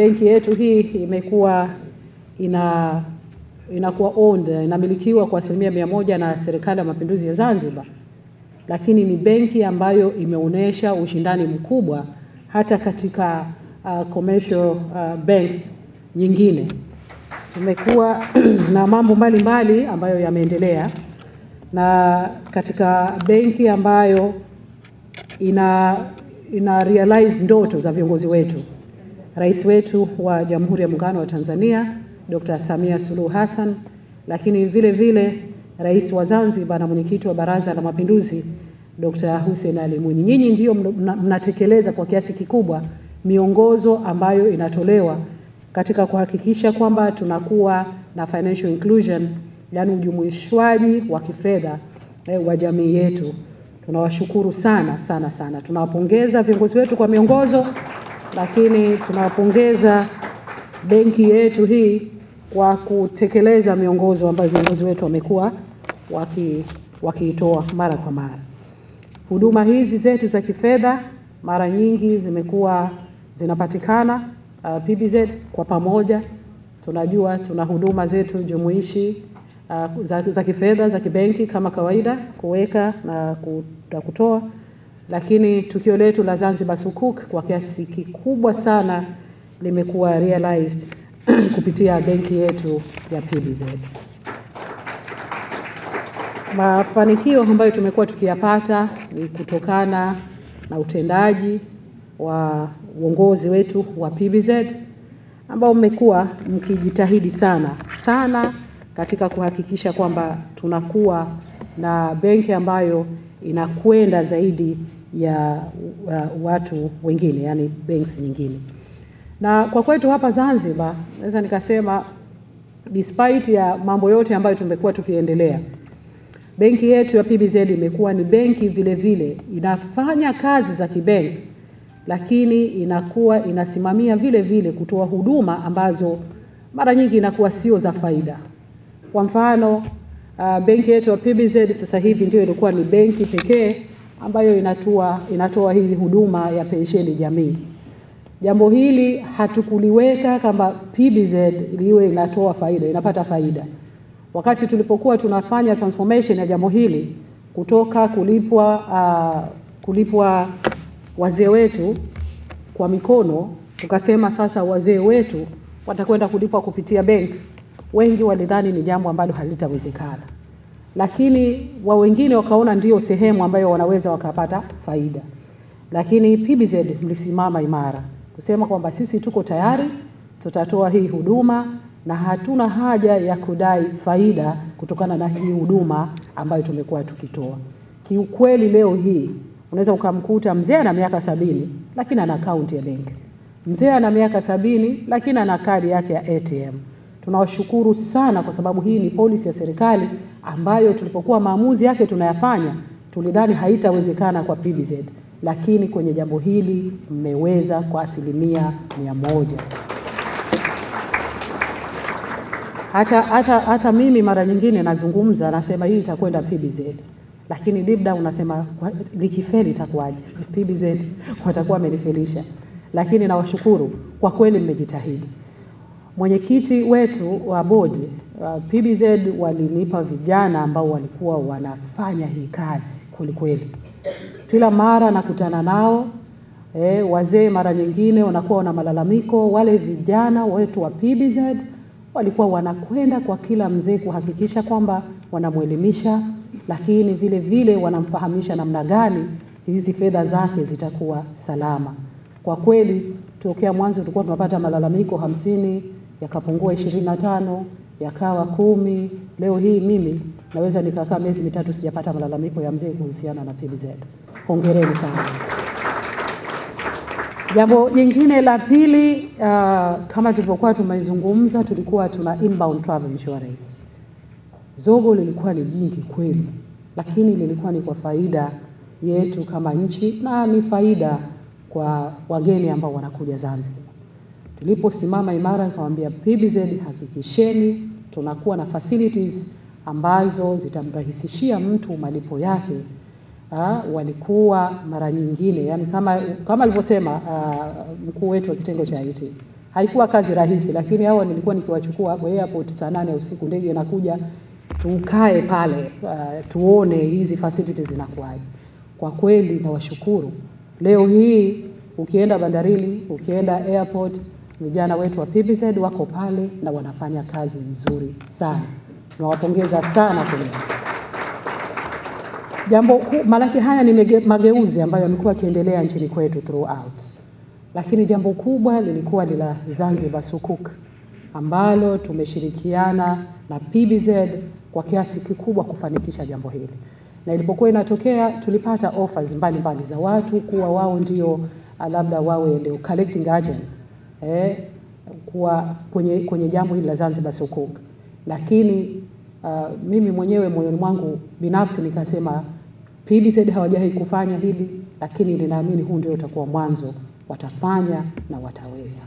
benki yetu hii imekuwa inakuwa owned, inamilikiwa kwa 100% na Serikali ya Mapinduzi ya Zanzibar, lakini ni benki ambayo imeonyesha ushindani mkubwa hata katika commercial banks nyingine. Tumekuwa na mambo mbalimbali ambayo yameendelea, na katika benki ambayo ina realize ndoto za viongozi wetu, Rais wetu wa Jamhuri ya Muungano wa Tanzania Dr. Samia Suluhu Hassan, lakini vile vile Rais wa Zanzibar na Mwenyekiti wa Baraza la Mapinduzi Dr. Hussein Ali Mwinyi. Nyinyi ndio mnatekeleza kwa kiasi kikubwa miongozo ambayo inatolewa katika kuhakikisha kwamba tunakuwa na financial inclusion, yani ujumuishwaji wa kifedha wa jamii yetu. Tunawashukuru sana sana sana. Tunawapongeza viongozi wetu kwa miongozo, lakini tunawapongeza benki yetu hii kwa kutekeleza miongozo ambayo viongozi wetu wamekuwa wakiitoa mara kwa mara. Huduma hizi zetu za kifedha mara nyingi zimekuwa zinapatikana PBZ kwa pamoja. Tunajua tuna huduma zetu jumuishi za kifedha za kibenki kama kawaida, kuweka na kutoa, lakini tukio letu la Zanzibar Sukuk kwa kiasi kikubwa sana limekuwa realized kupitia benki yetu ya PBZ. Mafanikio ambayo tumekuwa tukiyapata ni kutokana na utendaji wa uongozi wetu wa PBZ ambao mmekuwa mkijitahidi sana katika kuhakikisha kwamba tunakuwa na benki ambayo inakwenda zaidi ya watu wengine, yani banks nyingine. Na kwa kwetu hapa Zanzibar, naweza nikasema despite ya mambo yote ambayo tumekuwa tukiendelea, benki yetu ya PBZ imekuwa ni benki vile vile inafanya kazi za kibenki, lakini inakuwa inasimamia vile vile kutoa huduma ambazo mara nyingi inakuwa sio za faida. Kwa mfano, benki yetu ya PBZ sasa hivi ndio ilikuwa ni benki pekee ambayo inatoa hii huduma ya pensheni jamii. Jambo hili hatukuliweka kama PBZ liwe inatoa faida, inapata faida. Wakati tulipokuwa tunafanya transformation ya jambo hili kutoka kulipwa wazee wetu kwa mikono, tukasema sasa wazee wetu watakwenda kulipwa kupitia benki. Wengi walidhani ni jambo ambalo halitawezekana, lakini wengine wakaona ndio sehemu ambayo wanaweza wakapata faida. Lakini PBZ mlisimama imara kusema kwamba sisi tuko tayari, tutatoa hii huduma na hatuna haja ya kudai faida kutokana na hii huduma ambayo tumekuwa tukitoa. Kiukweli leo hii unaweza ukamkuta mzee ana miaka 70 lakini ana account ya benki. Mzee ana miaka 70 lakini ana kadi yake ya ATM. Tunawashukuru sana kwa sababu hii ni policy ya serikali ambayo tulipokuwa maamuzi yake tunayafanya tulidhani haitawezekana kwa PBZ, lakini kwenye jambo hili mmeweza kwa 100%. Hata mimi mara nyingine nazungumza nasema hii itakwenda PBZ, lakini deep down unasema likifeli itakuwaje? PBZ watakuwa wamenifelisha. Lakini nawashukuru kwa kweli mmejitahidi. Mwenyekiti wetu wa bodi PBZ walinipa vijana ambao walikuwa wanafanya hii kazi kweli. Kila mara nakutana nao, wazee mara nyingine wanakuwa wana malalamiko, wale vijana wetu wa PBZ walikuwa wanakwenda kwa kila mzee kuhakikisha kwamba wanamuelimisha, lakini vile vile wanamfahamisha namna gani hizi fedha zake zitakuwa salama. Kwa kweli tokea mwanzo tulikuwa tunapata malalamiko 50, yakapungua 25, yakawa 10. Leo hii mimi naweza nikakaa miezi 3 sijapata malalamiko ya mzee kuhusiana na PBZ. Hongereni sana. Jambo jingine la pili, kama tulivyokuwa tumezungumza, tulikuwa tuna inbound travel insurance. Zogo lilikuwa ni jingi kweli, lakini lilikuwa ni kwa faida yetu kama nchi na ni faida kwa wageni ambao wanakuja Zanzibar. Tuliposimama imara nikamwambia PBZ, hakikisheni tunakuwa na facilities ambazo zitamrahisishia mtu malipo yake. Walikuwa mara nyingine, yani kama alivyosema mkuu wetu wa kitengo cha IT, Haikuwa kazi rahisi, lakini hao nilikuwa nikiwachukua kwa airport saa 8 usiku, ndege inakuja, tukae pale tuone hizi facilities zinakuaje. Kwa kweli nawashukuru. Leo hii ukienda bandarini, ukienda airport, vijana wetu wa PBZ wako pale na wanafanya kazi nzuri sana. Nawapongeza sana kwa hilo. Malaki haya ni mageuzi ambayo yamekuwa yakiendelea nchini kwetu throughout. Lakini jambo kubwa lilikuwa la Zanzibar Sukuk, ambalo tumeshirikiana na PBZ kwa kiasi kikubwa kufanikisha jambo hili. Na ilipokuwa inatokea, tulipata offers mbalimbali za watu kuwa wao ndio labda wawe ndio collecting agent kuwa kwenye jambo hili la Zanzibar Sukuk. Lakini mimi mwenyewe moyoni mwangu binafsi nikasema PBZ hawajawahi kufanya hili, lakini ninaamini huu ndio utakuwa mwanzo, watafanya na wataweza.